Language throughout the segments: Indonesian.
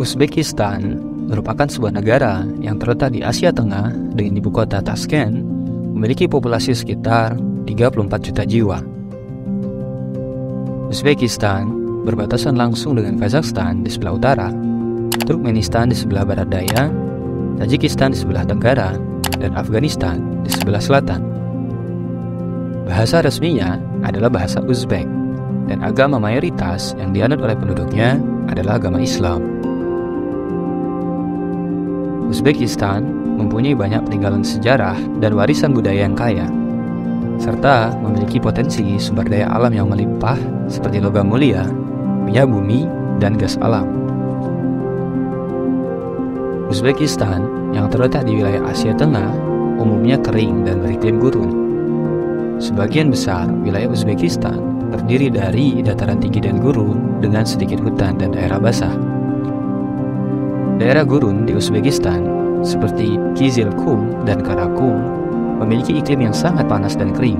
Uzbekistan merupakan sebuah negara yang terletak di Asia Tengah dengan ibu kota Tashkent, memiliki populasi sekitar 34 juta jiwa. Uzbekistan berbatasan langsung dengan Kazakhstan di sebelah utara, Turkmenistan di sebelah barat daya, Tajikistan di sebelah tenggara, dan Afghanistan di sebelah selatan. Bahasa resminya adalah bahasa Uzbek, dan agama mayoritas yang dianut oleh penduduknya adalah agama Islam. Uzbekistan mempunyai banyak peninggalan sejarah dan warisan budaya yang kaya, serta memiliki potensi sumber daya alam yang melimpah seperti logam mulia, minyak bumi, dan gas alam. Uzbekistan yang terletak di wilayah Asia Tengah umumnya kering dan beriklim gurun. Sebagian besar wilayah Uzbekistan terdiri dari dataran tinggi dan gurun dengan sedikit hutan dan daerah basah. Daerah gurun di Uzbekistan seperti Kizilkum dan Karakum memiliki iklim yang sangat panas dan kering.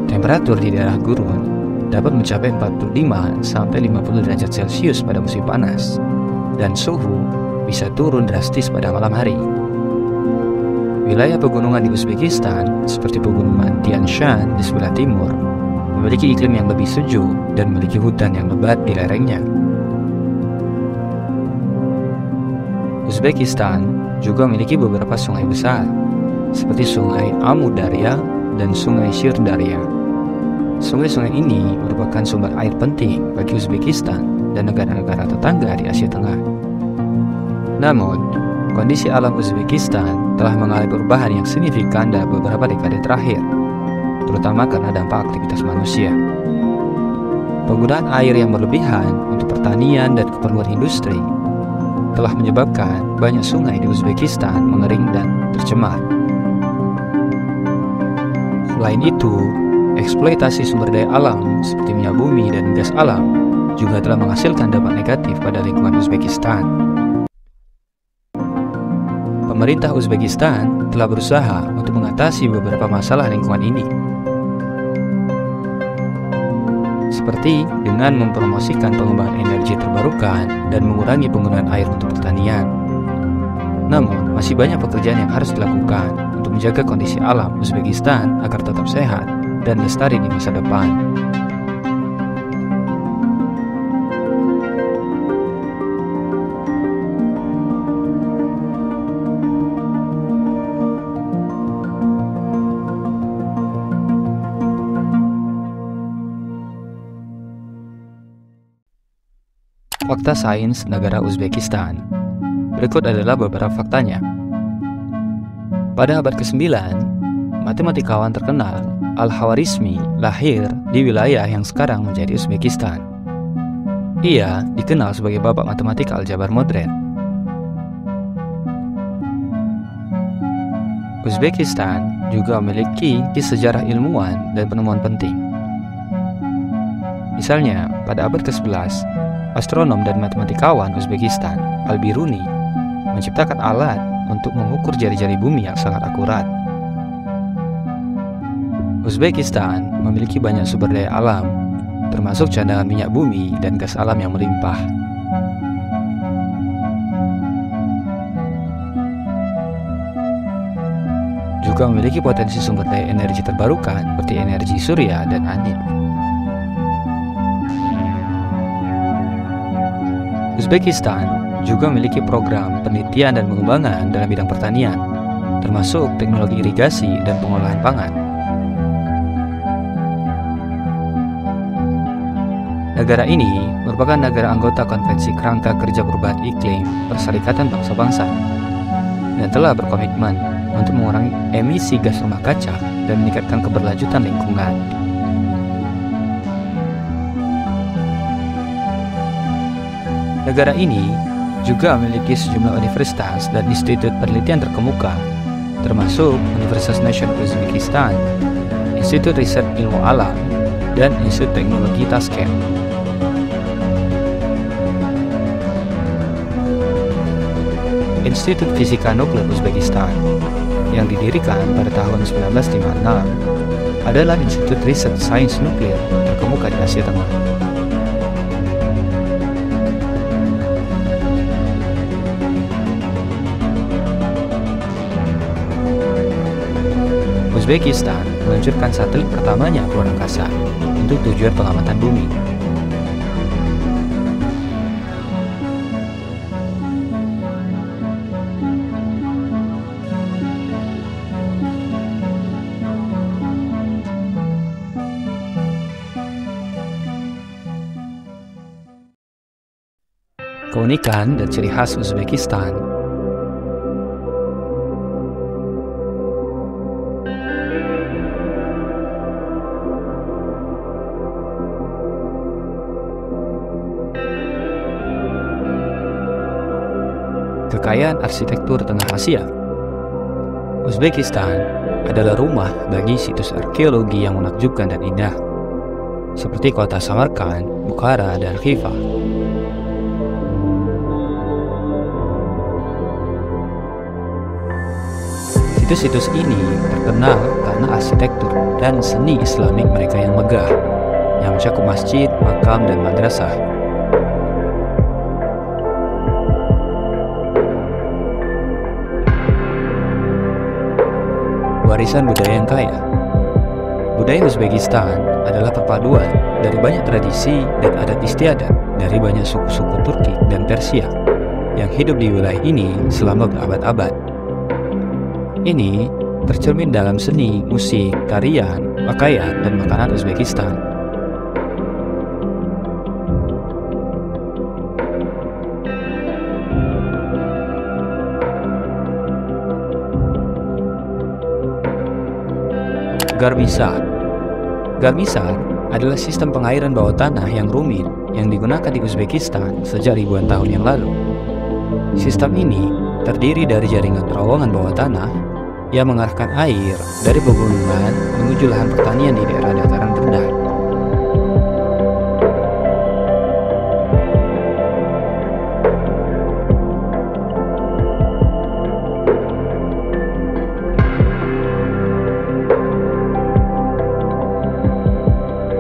Temperatur di daerah gurun dapat mencapai 45 sampai 50 derajat Celcius pada musim panas, dan suhu bisa turun drastis pada malam hari. Wilayah pegunungan di Uzbekistan seperti pegunungan Tian Shan di sebelah timur memiliki iklim yang lebih sejuk dan memiliki hutan yang lebat di lerengnya. Uzbekistan juga memiliki beberapa sungai besar, seperti Sungai Amu Darya dan Sungai Shir Darya. Sungai-sungai ini merupakan sumber air penting bagi Uzbekistan dan negara-negara tetangga di Asia Tengah. Namun, kondisi alam Uzbekistan telah mengalami perubahan yang signifikan dalam beberapa dekade terakhir, terutama karena dampak aktivitas manusia. Penggunaan air yang berlebihan untuk pertanian dan keperluan industri telah menyebabkan banyak sungai di Uzbekistan mengering dan tercemar. Selain itu, eksploitasi sumber daya alam seperti minyak bumi dan gas alam juga telah menghasilkan dampak negatif pada lingkungan Uzbekistan. Pemerintah Uzbekistan telah berusaha untuk mengatasi beberapa masalah lingkungan ini, seperti dengan mempromosikan pengembangan energi terbarukan dan mengurangi penggunaan air untuk pertanian. Namun, masih banyak pekerjaan yang harus dilakukan untuk menjaga kondisi alam Uzbekistan agar tetap sehat dan lestari di masa depan. Fakta sains negara Uzbekistan. Berikut adalah beberapa faktanya. Pada abad ke-9, matematikawan terkenal Al-Khwarizmi lahir di wilayah yang sekarang menjadi Uzbekistan. Ia dikenal sebagai bapak matematika aljabar modern. Uzbekistan juga memiliki sejarah ilmuwan dan penemuan penting. Misalnya, pada abad ke-11, astronom dan matematikawan Uzbekistan, Al-Biruni, menciptakan alat untuk mengukur jari-jari bumi yang sangat akurat. Uzbekistan memiliki banyak sumber daya alam, termasuk cadangan minyak bumi dan gas alam yang melimpah. Juga memiliki potensi sumber daya energi terbarukan seperti energi surya dan angin. Uzbekistan juga memiliki program penelitian dan pengembangan dalam bidang pertanian, termasuk teknologi irigasi dan pengolahan pangan. Negara ini merupakan negara anggota Konvensi Kerangka Kerja Perubahan Iklim Perserikatan Bangsa-Bangsa dan telah berkomitmen untuk mengurangi emisi gas rumah kaca dan meningkatkan keberlanjutan lingkungan. Negara ini juga memiliki sejumlah universitas dan institut penelitian terkemuka, termasuk Universitas Nasional Uzbekistan, Institut Riset Ilmu Alam, dan Institut Teknologi Tashkent. Institut Fisika Nuklir Uzbekistan yang didirikan pada tahun 1956 adalah institut riset sains nuklir terkemuka di Asia Tengah. Uzbekistan meluncurkan satelit pertamanya ke luar angkasa untuk tujuan pengamatan bumi. Keunikan dan ciri khas Uzbekistan. Kekayaan arsitektur Tengah Asia. Uzbekistan adalah rumah bagi situs arkeologi yang menakjubkan dan indah, seperti kota Samarkand, Bukhara, dan Khiva. Situs-situs ini terkenal karena arsitektur dan seni Islamik mereka yang megah, yang mencakup masjid, makam, dan madrasah. Warisan budaya yang kaya. Budaya Uzbekistan adalah perpaduan dari banyak tradisi dan adat istiadat dari banyak suku-suku Turki dan Persia yang hidup di wilayah ini selama berabad-abad. Ini tercermin dalam seni, musik, tarian, pakaian, dan makanan Uzbekistan. Garmisar. Garmisar adalah sistem pengairan bawah tanah yang rumit yang digunakan di Uzbekistan sejak ribuan tahun yang lalu. Sistem ini terdiri dari jaringan terowongan bawah tanah yang mengarahkan air dari pegunungan menuju lahan pertanian di daerah dataran rendah.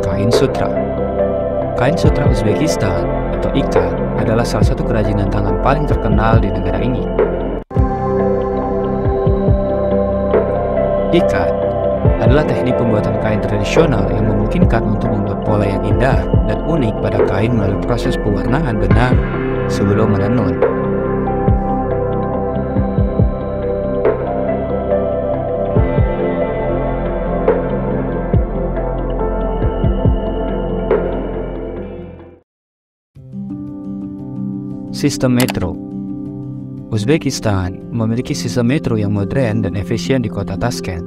Kain sutra. Kain sutra Uzbekistan atau ikat adalah salah satu kerajinan tangan paling terkenal di negara ini. Ikat adalah teknik pembuatan kain tradisional yang memungkinkan untuk membuat pola yang indah dan unik pada kain melalui proses pewarnaan benang sebelum menenun. Sistem metro. Uzbekistan memiliki sistem metro yang modern dan efisien di kota Tashkent,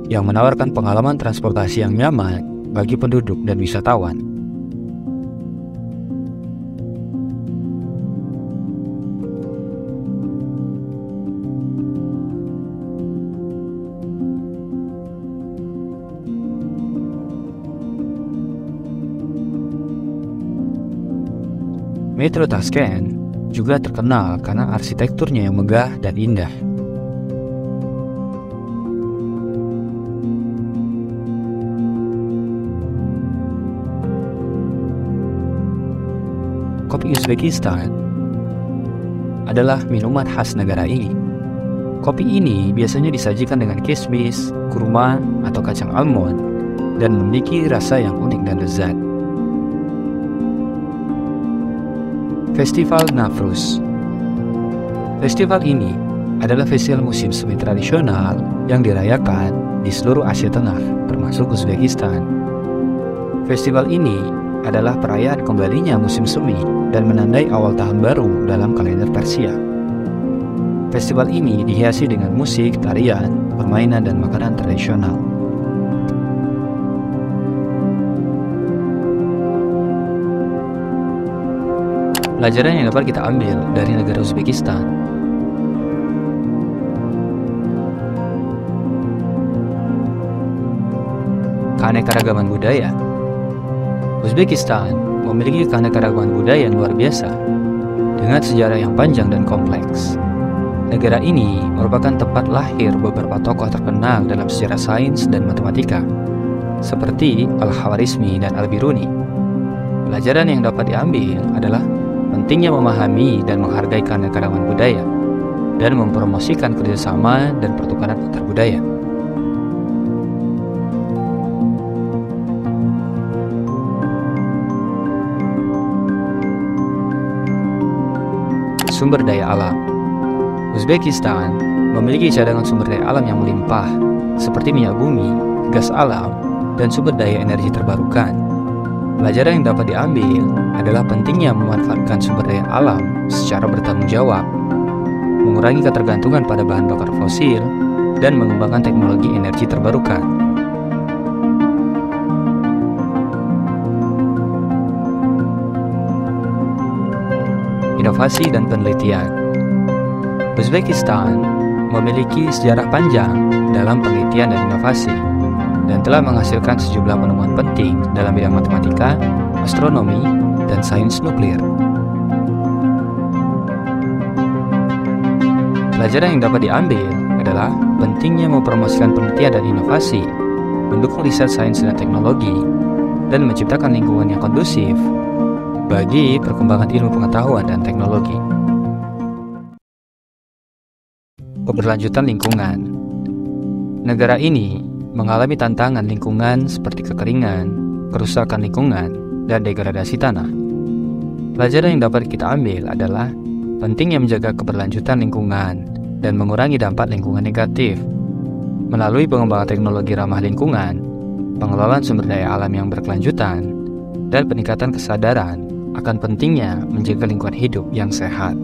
yang menawarkan pengalaman transportasi yang nyaman bagi penduduk dan wisatawan. Metro Tashkent juga terkenal karena arsitekturnya yang megah dan indah. Kopi Uzbekistan adalah minuman khas negara ini. Kopi ini biasanya disajikan dengan kismis, kurma, atau kacang almond dan memiliki rasa yang unik dan lezat. Festival Nafruz. Festival ini adalah festival musim semi tradisional yang dirayakan di seluruh Asia Tengah, termasuk Uzbekistan. Festival ini adalah perayaan kembalinya musim semi dan menandai awal tahun baru dalam kalender Persia. Festival ini dihiasi dengan musik, tarian, permainan, dan makanan tradisional. Pelajaran yang dapat kita ambil dari negara Uzbekistan. Keanekaragaman budaya. Uzbekistan memiliki keanekaragaman budaya yang luar biasa, dengan sejarah yang panjang dan kompleks. Negara ini merupakan tempat lahir beberapa tokoh terkenal dalam sejarah sains dan matematika, seperti Al-Khwarizmi dan Al-Biruni. Pelajaran yang dapat diambil adalah pentingnya memahami dan menghargai keanekaragaman budaya dan mempromosikan kerjasama dan pertukaran antar budaya. sumber daya alam. Uzbekistan memiliki cadangan sumber daya alam yang melimpah, seperti minyak bumi, gas alam, dan sumber daya energi terbarukan. Pelajaran yang dapat diambil adalah pentingnya memanfaatkan sumber daya alam secara bertanggung jawab, mengurangi ketergantungan pada bahan bakar fosil, dan mengembangkan teknologi energi terbarukan. Inovasi dan penelitian. Uzbekistan memiliki sejarah panjang dalam penelitian dan inovasi, dan telah menghasilkan sejumlah penemuan penting dalam bidang matematika, astronomi, dan sains nuklir. Pelajaran yang dapat diambil adalah pentingnya mempromosikan penelitian dan inovasi, mendukung riset sains dan teknologi, dan menciptakan lingkungan yang kondusif bagi perkembangan ilmu pengetahuan dan teknologi. Keberlanjutan lingkungan. Negara ini mengalami tantangan lingkungan seperti kekeringan, kerusakan lingkungan, dan degradasi tanah. Pelajaran yang dapat kita ambil adalah pentingnya menjaga keberlanjutan lingkungan dan mengurangi dampak lingkungan negatif melalui pengembangan teknologi ramah lingkungan, pengelolaan sumber daya alam yang berkelanjutan, dan peningkatan kesadaran akan pentingnya menjaga lingkungan hidup yang sehat.